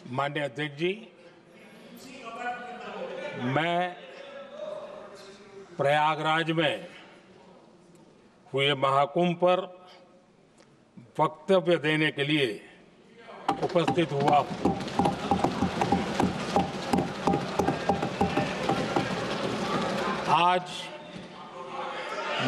माननीय अध्यक्ष जी, मैं प्रयागराज में हुए महाकुंभ पर वक्तव्य देने के लिए उपस्थित हुआ हूं। आज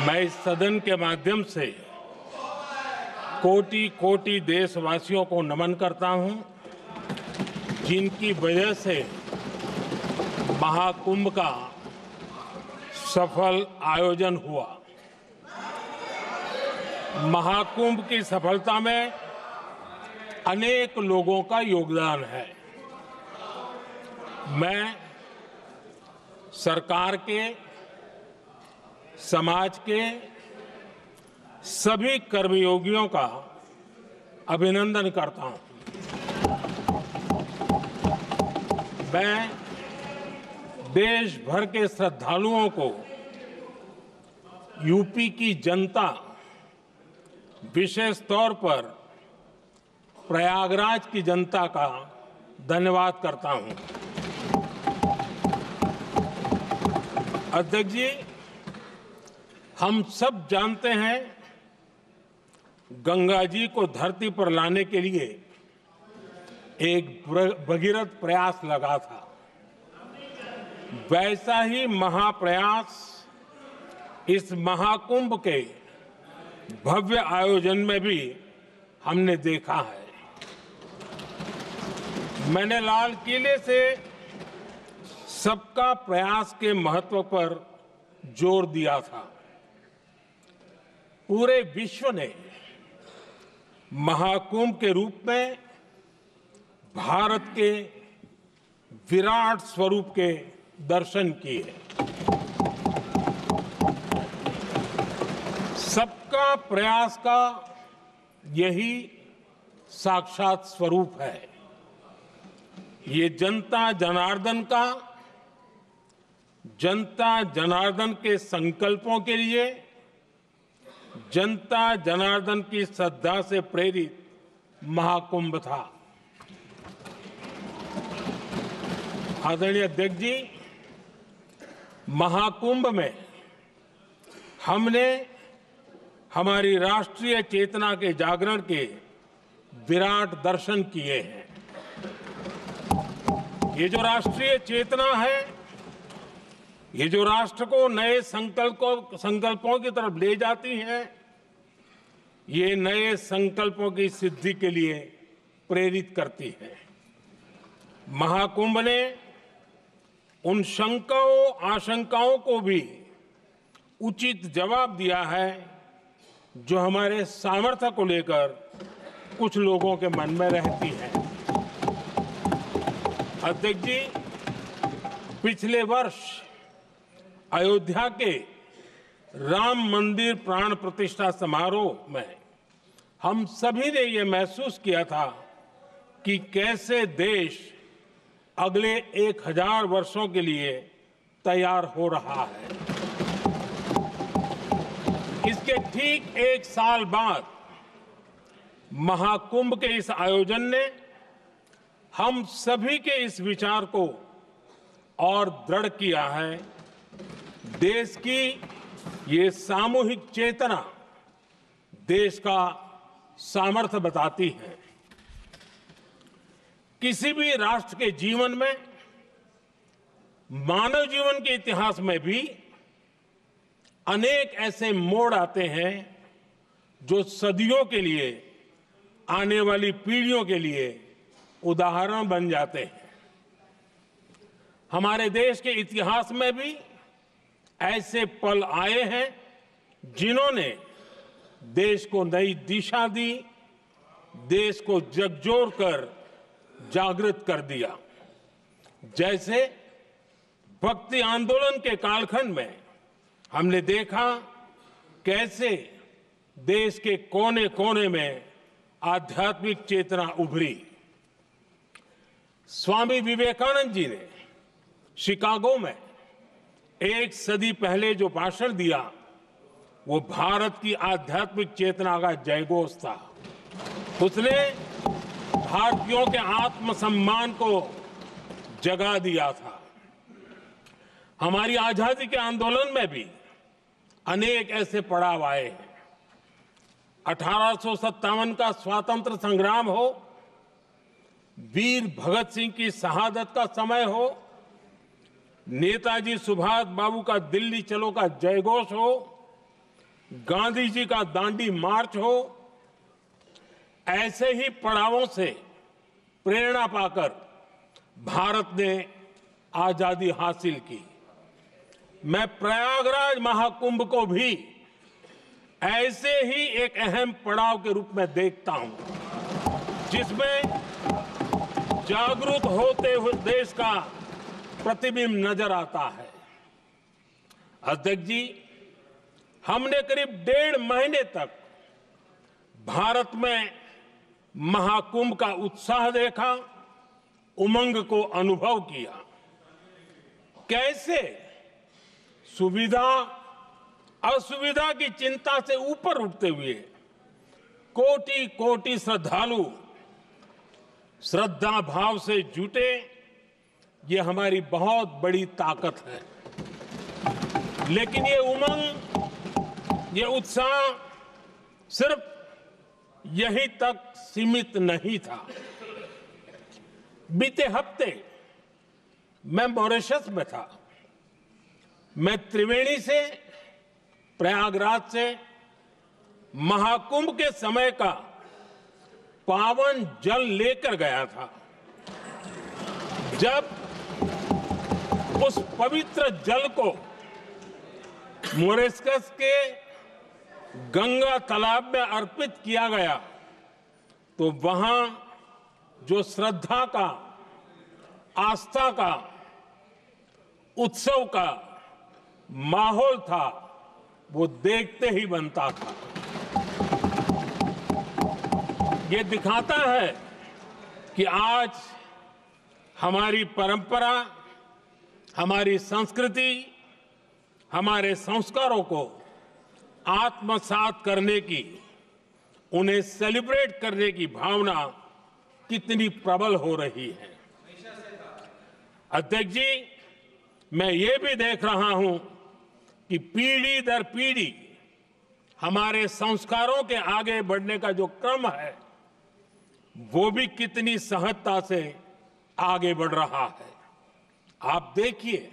मैं इस सदन के माध्यम से कोटि कोटि देशवासियों को नमन करता हूं, जिनकी वजह से महाकुंभ का सफल आयोजन हुआ। महाकुंभ की सफलता में अनेक लोगों का योगदान है। मैं सरकार के, समाज के सभी कर्मयोगियों का अभिनंदन करता हूं। मैं देश भर के श्रद्धालुओं को, यूपी की जनता, विशेष तौर पर प्रयागराज की जनता का धन्यवाद करता हूं। अध्यक्ष जी, हम सब जानते हैं गंगा जी को धरती पर लाने के लिए एक भगीरथ प्रयास लगा था। वैसा ही महाप्रयास इस महाकुंभ के भव्य आयोजन में भी हमने देखा है। मैंने लाल किले से सबका प्रयास के महत्व पर जोर दिया था। पूरे विश्व ने महाकुंभ के रूप में भारत के विराट स्वरूप के दर्शन किए। सबका प्रयास का यही साक्षात स्वरूप है। ये जनता जनार्दन के संकल्पों के लिए, जनता जनार्दन की श्रद्धा से प्रेरित महाकुंभ था। आदरणीय अध्यक्ष जी, महाकुंभ में हमने हमारी राष्ट्रीय चेतना के जागरण के विराट दर्शन किए हैं। ये जो राष्ट्रीय चेतना है, ये जो राष्ट्र को नए संकल्पों की तरफ ले जाती है, ये नए संकल्पों की सिद्धि के लिए प्रेरित करती है। महाकुंभ ने उन शंकाओं आशंकाओं को भी उचित जवाब दिया है जो हमारे सामर्थ्य को लेकर कुछ लोगों के मन में रहती है। अध्यक्ष जी, पिछले वर्ष अयोध्या के राम मंदिर प्राण प्रतिष्ठा समारोह में हम सभी ने ये महसूस किया था कि कैसे देश अगले 1000 वर्षों के लिए तैयार हो रहा है। इसके ठीक 1 साल बाद महाकुंभ के इस आयोजन ने हम सभी के इस विचार को और दृढ़ किया है। देश की ये सामूहिक चेतना देश का सामर्थ्य बताती है। किसी भी राष्ट्र के जीवन में, मानव जीवन के इतिहास में भी अनेक ऐसे मोड़ आते हैं जो सदियों के लिए, आने वाली पीढ़ियों के लिए उदाहरण बन जाते हैं। हमारे देश के इतिहास में भी ऐसे पल आए हैं जिन्होंने देश को नई दिशा दी, देश को झकझोर कर जागृत कर दिया। जैसे भक्ति आंदोलन के कालखंड में हमने देखा कैसे देश के कोने कोने में आध्यात्मिक चेतना उभरी। स्वामी विवेकानंद जी ने शिकागो में 1 सदी पहले जो भाषण दिया, वो भारत की आध्यात्मिक चेतना का जयघोष था। उसने भारतीयों के आत्मसम्मान को जगा दिया था। हमारी आजादी के आंदोलन में भी अनेक ऐसे पड़ाव आए हैं। 1857 का स्वातंत्र संग्राम हो, वीर भगत सिंह की शहादत का समय हो, नेताजी सुभाष बाबू का दिल्ली चलो का जयघोष हो, गांधी जी का दांडी मार्च हो, ऐसे ही पड़ावों से प्रेरणा पाकर भारत ने आजादी हासिल की। मैं प्रयागराज महाकुंभ को भी ऐसे ही एक अहम पड़ाव के रूप में देखता हूं, जिसमें जागरूक होते हुए देश का प्रतिबिंब नजर आता है। अध्यक्ष जी, हमने करीब 1.5 महीने तक भारत में महाकुंभ का उत्साह देखा, उमंग को अनुभव किया। कैसे सुविधा असुविधा की चिंता से ऊपर उठते हुए कोटि कोटि श्रद्धालु श्रद्धा भाव से जुटे, ये हमारी बहुत बड़ी ताकत है। लेकिन ये उमंग, ये उत्साह सिर्फ यहीं तक सीमित नहीं था। बीते हफ्ते मैं मॉरिशस में था। मैं त्रिवेणी से, प्रयागराज से महाकुंभ के समय का पावन जल लेकर गया था। जब उस पवित्र जल को मॉरिशस के गंगा तालाब में अर्पित किया गया, तो वहां जो श्रद्धा का, आस्था का, उत्सव का माहौल था, वो देखते ही बनता था। ये दिखाता है कि आज हमारी परंपरा, हमारी संस्कृति, हमारे संस्कारों को आत्मसात करने की, उन्हें सेलिब्रेट करने की भावना कितनी प्रबल हो रही है। अध्यक्ष जी, मैं ये भी देख रहा हूं कि पीढ़ी दर पीढ़ी हमारे संस्कारों के आगे बढ़ने का जो क्रम है, वो भी कितनी सहजता से आगे बढ़ रहा है। आप देखिए,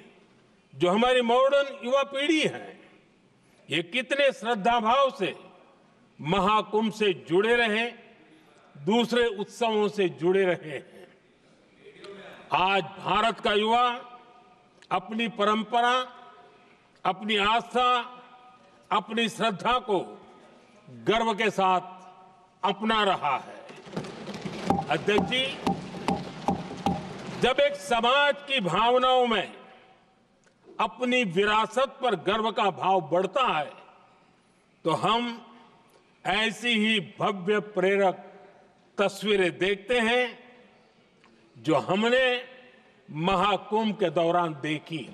जो हमारी मॉडर्न युवा पीढ़ी है, ये कितने श्रद्धा भाव से महाकुंभ से जुड़े रहे, दूसरे उत्सवों से जुड़े रहे हैं। आज भारत का युवा अपनी परंपरा, अपनी आस्था, अपनी श्रद्धा को गर्व के साथ अपना रहा है। अध्यक्ष जी, जब एक समाज की भावनाओं में अपनी विरासत पर गर्व का भाव बढ़ता है, तो हम ऐसी ही भव्य प्रेरक तस्वीरें देखते हैं जो हमने महाकुंभ के दौरान देखी।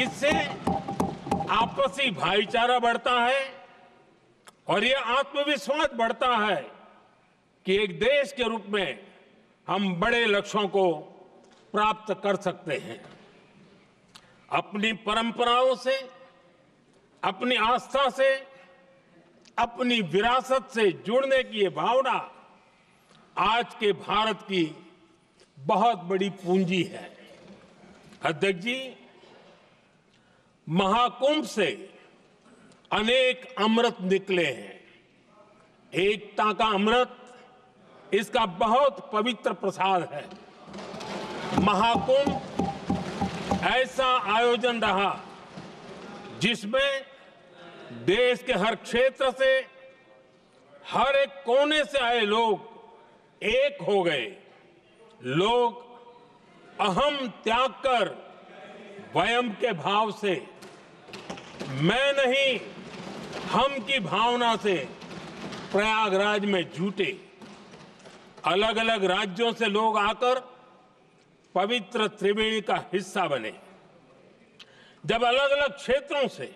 इससे आपसी भाईचारा बढ़ता है और ये आत्मविश्वास बढ़ता है कि एक देश के रूप में हम बड़े लक्ष्यों को प्राप्त कर सकते हैं। अपनी परंपराओं से, अपनी आस्था से, अपनी विरासत से जुड़ने की ये भावना आज के भारत की बहुत बड़ी पूंजी है। अध्यक्ष जी, महाकुंभ से अनेक अमृत निकले हैं। एकता का अमृत इसका बहुत पवित्र प्रसाद है। महाकुंभ ऐसा आयोजन रहा जिसमें देश के हर क्षेत्र से, हर एक कोने से आए लोग एक हो गए। लोग अहम त्याग कर वयम के भाव से, मैं नहीं हम की भावना से प्रयागराज में जुटे। अलग अलग राज्यों से लोग आकर पवित्र त्रिवेणी का हिस्सा बने। जब अलग अलग क्षेत्रों से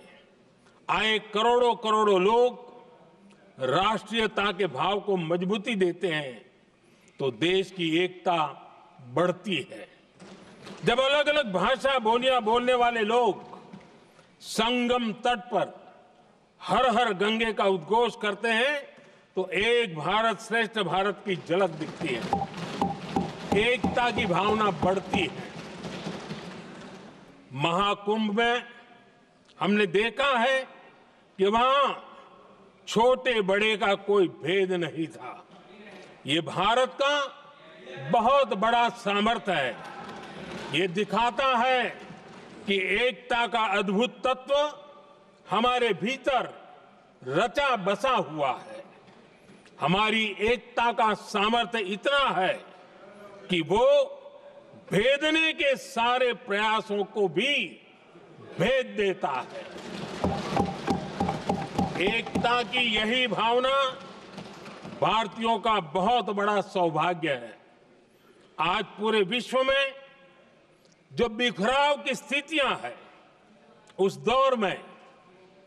आए करोड़ों करोड़ों लोग राष्ट्रीयता के भाव को मजबूती देते हैं, तो देश की एकता बढ़ती है। जब अलग अलग भाषा बोलियां बोलने वाले लोग संगम तट पर हर हर गंगे का उद्घोष करते हैं तो एक भारत श्रेष्ठ भारत की झलक दिखती है, एकता की भावना बढ़ती है। महाकुंभ में हमने देखा है कि वहां छोटे बड़े का कोई भेद नहीं था। ये भारत का बहुत बड़ा सामर्थ्य है। ये दिखाता है कि एकता का अद्भुत तत्व हमारे भीतर रचा बसा हुआ है। हमारी एकता का सामर्थ्य इतना है कि वो भेदने के सारे प्रयासों को भी भेद देता है। एकता की यही भावना भारतीयों का बहुत बड़ा सौभाग्य है। आज पूरे विश्व में जो बिखराव की स्थितियां हैं, उस दौर में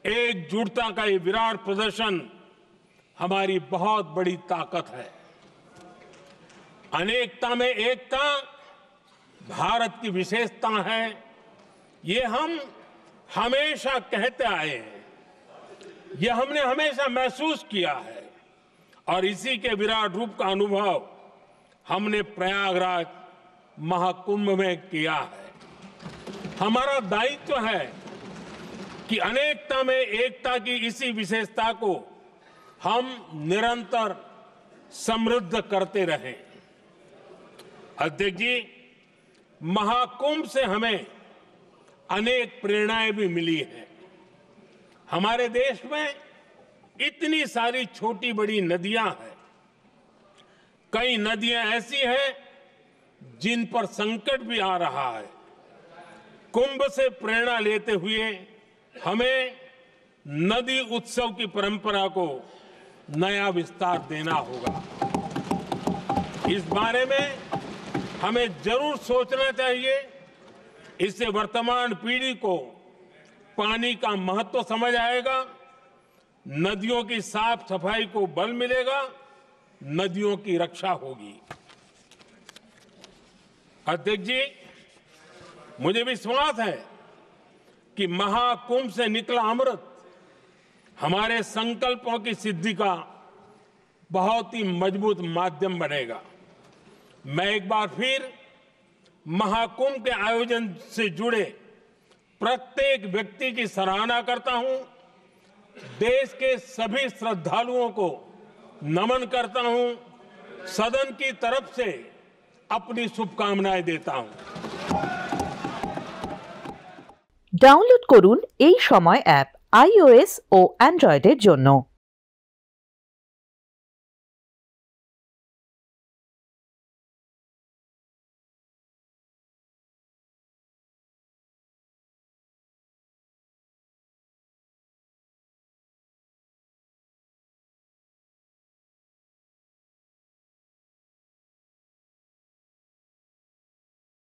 एकजुटता का ये विराट प्रदर्शन हमारी बहुत बड़ी ताकत है। अनेकता में एकता भारत की विशेषता है, ये हम हमेशा कहते आए हैं, ये हमने हमेशा महसूस किया है और इसी के विराट रूप का अनुभव हमने प्रयागराज महाकुंभ में किया है। हमारा दायित्व है कि अनेकता में एकता की इसी विशेषता को हम निरंतर समृद्ध करते रहें। अध्यक्ष जी, महाकुंभ से हमें अनेक प्रेरणाएं भी मिली हैं। हमारे देश में इतनी सारी छोटी बड़ी नदियां हैं। कई नदियां ऐसी हैं जिन पर संकट भी आ रहा है। कुंभ से प्रेरणा लेते हुए हमें नदी उत्सव की परंपरा को नया विस्तार देना होगा। इस बारे में हमें जरूर सोचना चाहिए। इससे वर्तमान पीढ़ी को पानी का महत्व समझ आएगा, नदियों की साफ सफाई को बल मिलेगा, नदियों की रक्षा होगी। अध्यक्ष जी, मुझे विश्वास है कि महाकुंभ से निकला अमृत हमारे संकल्पों की सिद्धि का बहुत ही मजबूत माध्यम बनेगा। मैं एक बार फिर महाकुंभ के आयोजन से जुड़े प्रत्येक व्यक्ति की सराहना करता हूं। देश के सभी श्रद्धालुओं को नमन करता हूं। सदन की तरफ से अपनी शुभकामनाएं देता हूं। ডাউনলোড করুন এই সময় অ্যাপ iOS ও অ্যান্ড্রয়েডের জন্য।